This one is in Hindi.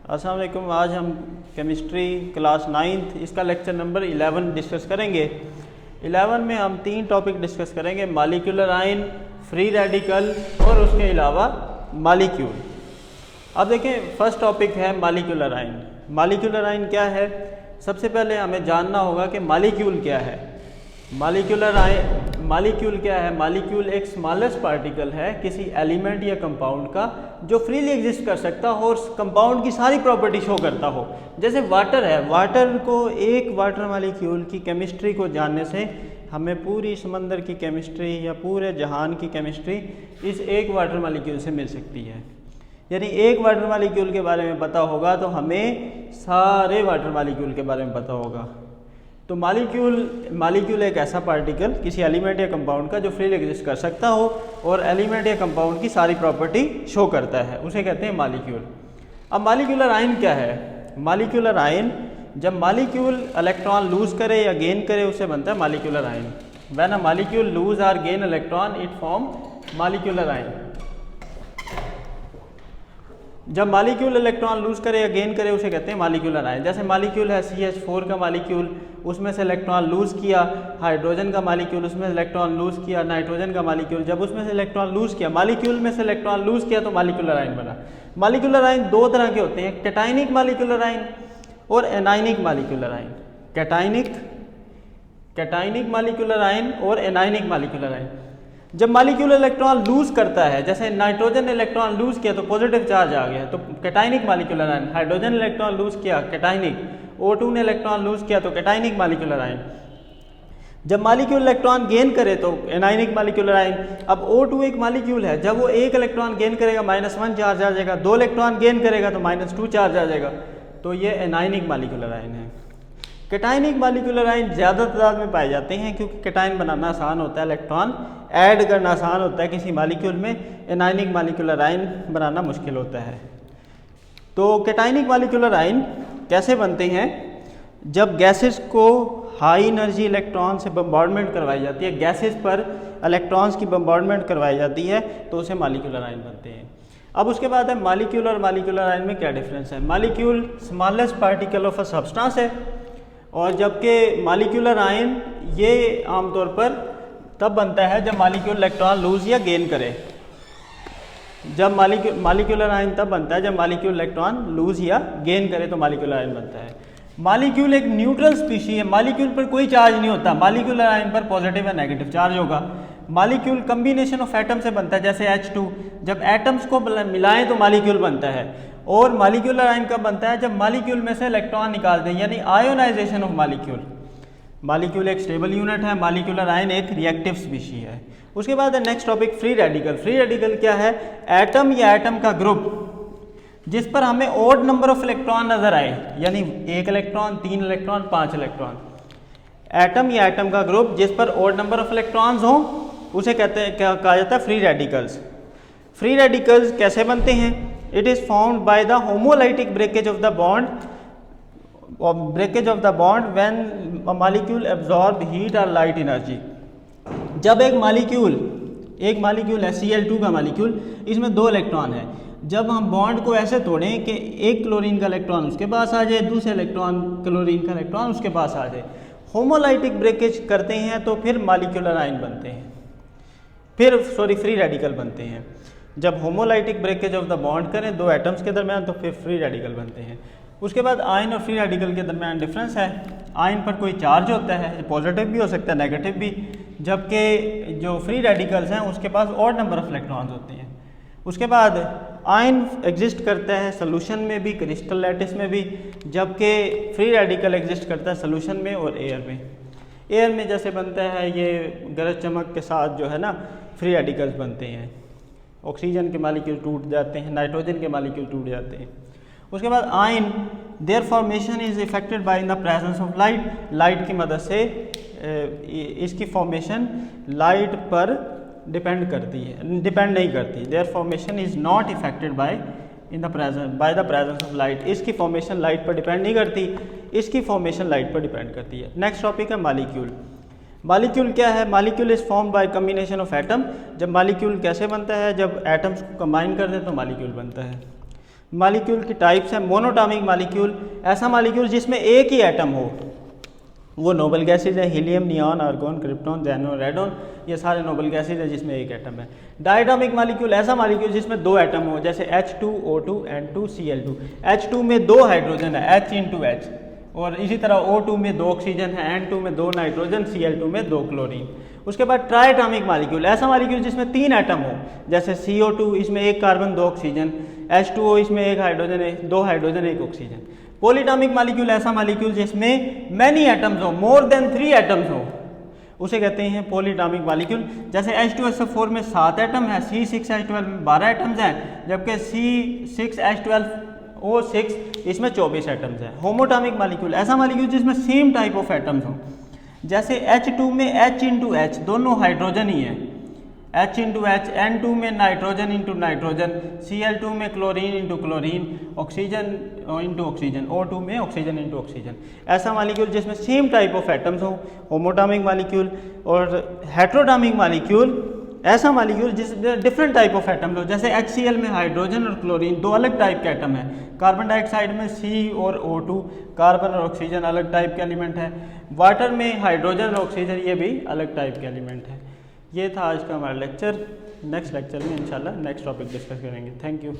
अस्सलाम वालेकुम। आज हम केमिस्ट्री क्लास 9th इसका लेक्चर नंबर 11 डिस्कस करेंगे। 11 में हम 3 टॉपिक डिस्कस करेंगे, मॉलिक्यूलर आयन, फ्री रेडिकल और उसके अलावा मॉलिक्यूल। अब देखें, फर्स्ट टॉपिक है मॉलिक्यूलर आयन। मॉलिक्यूलर आयन क्या है? सबसे पहले हमें जानना होगा कि मॉलिक्यूल क्या है। मॉलिक्यूल क्या है? मॉलिक्यूल एक स्मॉलेस्ट पार्टिकल है किसी एलिमेंट या कंपाउंड का जो फ्रीली एग्जिस्ट कर सकता हो और कंपाउंड की सारी प्रॉपर्टी शो करता हो। जैसे वाटर है, वाटर को एक वाटर मॉलिक्यूल की केमिस्ट्री को जानने से हमें पूरी समंदर की केमिस्ट्री या पूरे जहान की केमिस्ट्री इस एक वाटर मॉलिक्यूल से मिल सकती है। यानी एक वाटर मॉलिक्यूल के बारे में पता होगा तो हमें सारे वाटर मॉलिक्यूल के बारे में पता होगा। तो मॉलिक्यूल एक ऐसा पार्टिकल किसी एलिमेंट या कंपाउंड का जो फ्रीली एग्जिस्ट कर सकता हो और एलिमेंट या कंपाउंड की सारी प्रॉपर्टी शो करता है, उसे कहते हैं मॉलिक्यूल। अब मॉलिक्यूलर आयन क्या है? मॉलिक्यूलर आयन, जब मॉलिक्यूल इलेक्ट्रॉन लूज करे या गेन करे उसे बनता है molecular ion. When a molecule lose और gain electron it form molecular ion. जब मॉलिक्यूल इलेक्ट्रॉन लूज करे या गेन करे उसे कहते हैं मॉलिक्यूलर आयन। जैसे मॉलिक्यूल है CH4 का मॉलिक्यूल, उसमें से इलेक्ट्रॉन लूज किया, हाइड्रोजन का मॉलिक्यूल, उसमें से इलेक्ट्रॉन लूज किया, नाइट्रोजन का मॉलिक्यूल, जब उसमें से इलेक्ट्रॉन लूज किया, मॉलिक्यूल में से इलेक्ट्रॉन लूज किया तो मॉलिक्यूलर आयन बना। मॉलिक्यूलर आयन दो तरह के होते हैं, कैटायनिक मॉलिक्यूलर आयन और anionic molecular ion. Cationic molecular ion और एनायनिक मॉलिक्यूलर आयन। जब मॉलिक्यूल इलेक्ट्रॉन लूज करता है, जैसे नाइट्रोजन ने इलेक्ट्रॉन लूज किया तो पॉजिटिव चार्ज आ गया तो cationic molecular ion. Hydrogen electron lose किया, कैटायनिक। O2 ने इलेक्ट्रॉन लूज किया तो कैटायनिक मॉलिक्यूलर आयन। जब मॉलिक्यूल इलेक्ट्रॉन गेन करे तो एनायनिक मॉलिक्यूलर आयन। अब O2 एक मॉलिक्यूल है, जब वो एक इलेक्ट्रॉन गेन करेगा -1 चार्ज आ जाएगा, 2 इलेक्ट्रॉन गेन करेगा तो -2 चार्ज आ जाएगा, तो ये एनायनिक मॉलिक्यूलर आयन है। कैटायनिक मॉलिक्यूलर आयन ज़्यादा तादाद में पाए जाते हैं क्योंकि कैटायन बनाना आसान होता है, इलेक्ट्रॉन ऐड करना आसान होता है किसी मॉलिक्यूल में। एनायनिक मॉलिक्यूलर आयन बनाना मुश्किल होता है। तो कैटायनिक मॉलिक्यूलर आयन कैसे बनते हैं? जब गैसेस को हाई एनर्जी इलेक्ट्रॉन से बम्बार्डमेंट करवाई जाती है, गैसेस पर इलेक्ट्रॉन्स की बम्बार्डमेंट करवाई जाती है तो उसे मॉलिक्यूलर आयन बनते हैं। अब उसके बाद है मॉलिक्यूल और मॉलिक्यूलर आयन में क्या डिफरेंस है। Molecule smallest particle of a substance है और जबकि मॉलिक्यूलर आयन ये आमतौर पर तब बनता है जब मॉलिक्यूल इलेक्ट्रॉन लूज या गेन करे। जब मॉलिक्यूलर आयन तब बनता है जब मॉलिक्यूल इलेक्ट्रॉन लूज या गेन करे तो मॉलिक्यूलर आयन बनता है। मॉलिक्यूल एक न्यूट्रल स्पीशी है, मॉलिक्यूल पर कोई चार्ज नहीं होता। मॉलिक्यूलर आयन पर पॉजिटिव या नेगेटिव चार्ज होगा। मॉलिक्यूल कम्बिनेशन ऑफ एटम से बनता है, जैसे H2, जब एटम्स को मिलाएं तो मॉलिक्यूल बनता है। और मॉलिक्यूलर आयन कब बनता है? जब मॉलिक्यूल में से इलेक्ट्रॉन निकाल दें, यानी आयोनाइजेशन ऑफ मॉलिक्यूल। मॉलिक्यूल एक स्टेबल यूनिट है, मॉलिक्यूलर आयन एक रिएक्टिव स्पीशी है। उसके बाद है next topic free radical. Free radical क्या है? एटम या एटम का ग्रुप जिस पर हमें ऑड नंबर ऑफ इलेक्ट्रॉन नजर आए, यानी 1 इलेक्ट्रॉन, 3 इलेक्ट्रॉन, 5 इलेक्ट्रॉन। एटम या एटम का ग्रुप जिस पर ऑड नंबर ऑफ इलेक्ट्रॉन्स हो उसे कहा जाता है फ्री रेडिकल्स। फ्री रेडिकल्स कैसे बनते हैं? It is formed by the homolytic breakage of the bond when a molecule absorb heat और लाइट एनर्जी। जब एक मॉलिक्यूल है Cl2 का मॉलिक्यूल, इसमें 2 इलेक्ट्रॉन है। जब हम बॉन्ड को ऐसे तोड़ें कि एक क्लोरीन का इलेक्ट्रॉन उसके पास आ जाए, दूसरे क्लोरीन का इलेक्ट्रॉन उसके पास आ जाए, होमोलाइटिक ब्रेकेज करते हैं तो फिर मॉलिक्यूलर आयन बनते हैं, फ्री रेडिकल बनते हैं। जब homolytic breakage of the bond करें 2 एटम्स के दरमियान तो फिर फ्री रेडिकल बनते हैं। उसके बाद आयन और फ्री रेडिकल के दरमियान डिफरेंस है। आयन पर कोई चार्ज होता है, पॉजिटिव भी हो सकता है, नेगेटिव भी, जबकि जो फ्री रेडिकल्स हैं उसके पास ऑड नंबर ऑफ इलेक्ट्रॉन्स होते हैं। उसके बाद आयन एग्जिस्ट करता है सोल्यूशन में भी, क्रिस्टल लैटिस में भी, जबकि फ्री रेडिकल एग्जिस्ट करता है सोल्यूशन में और एयर में। एयर में जैसे बनता है ये गरज चमक के साथ जो है ना फ्री रेडिकल्स बनते हैं। ऑक्सीजन के मॉलिक्यूल टूट जाते हैं, नाइट्रोजन के मॉलिक्यूल टूट जाते हैं। उसके बाद ion, their formation is affected by in the presence of light. Light की मदद से इसकी फॉर्मेशन लाइट पर डिपेंड नहीं करती। There formation is not affected by the presence of light. इसकी फॉर्मेशन लाइट पर डिपेंड नहीं करती, इसकी फॉर्मेशन लाइट पर डिपेंड करती है। नेक्स्ट टॉपिक है मॉलिक्यूल। मॉलिक्यूल क्या है? Molecule is form by combination of atom. जब मॉलिक्यूल कैसे बनता है? जब एटम्स को कंबाइन कर दें तो मॉलिक्यूल बनता है। मालिक्यूल की टाइप्स हैं। मोनोटॉमिक मालिक्यूल, ऐसा मालिक्यूल जिसमें एक ही एटम हो, वो नोबल गैसेज है। Helium, neon, argon, krypton, xenon, radon, ये सारे नोबल गैसेज है जिसमें एक एटम है। डायटॉमिक मालिक्यूल, ऐसा मालिक्यूल जिसमें दो एटम हो, जैसे H2O2 N2 Cl2। H2 में दो हाइड्रोजन है, H × H, और इसी तरह O2 में दो ऑक्सीजन है, N2 में दो नाइट्रोजन, Cl2 में दो क्लोरीन। उसके बाद ट्राइटॉमिक मालिक्यूल, ऐसा मालिक्यूल जिसमें तीन एटम हो, जैसे CO2, इसमें एक कार्बन दो ऑक्सीजन, H2O, इसमें एक हाइड्रोजन, दो हाइड्रोजन एक ऑक्सीजन। पॉलीटॉमिक मालिक्यूल, ऐसा मालिक्यूल जिसमें मैनी एटम्स हो, मोर देन 3 एटम्स हो, उसे कहते हैं पॉलीटॉमिक मालिक्यूल। जैसे H2SO4 में 7 एटम है, C6H12 में 12 एटम्स हैं, जबकि C6H12O6 इसमें 24 एटम्स हैं। होमोटॉमिक मालिक्यूल, ऐसा मालिक्यूल जिसमें सेम टाइप ऑफ एटम्स हो, जैसे H2 में H × H, दोनों हाइड्रोजन ही है, H × H, N2 में नाइट्रोजन × नाइट्रोजन, Cl2 में chlorine × chlorine, oxygen × oxygen, O2 में ऑक्सीजन × ऑक्सीजन। ऐसा मालिक्यूल जिसमें सेम टाइप ऑफ एटम्स हो, होमोटॉमिक मालिक्यूल। और हेट्रोटॉमिक मालिक्यूल, ऐसा मालिक्यूल जिसमें डिफरेंट टाइप ऑफ एटम्स हो, जैसे HCl में हाइड्रोजन और क्लोरीन दो अलग टाइप के एटम है, कार्बन डाइऑक्साइड में C और O2, कार्बन और ऑक्सीजन अलग टाइप के एलिमेंट है, वाटर में हाइड्रोजन और ऑक्सीजन ये भी अलग टाइप के एलिमेंट है। ये था आज का हमारा लेक्चर। नेक्स्ट लेक्चर में इंशाल्लाह नेक्स्ट टॉपिक डिस्कस करेंगे। Thank you.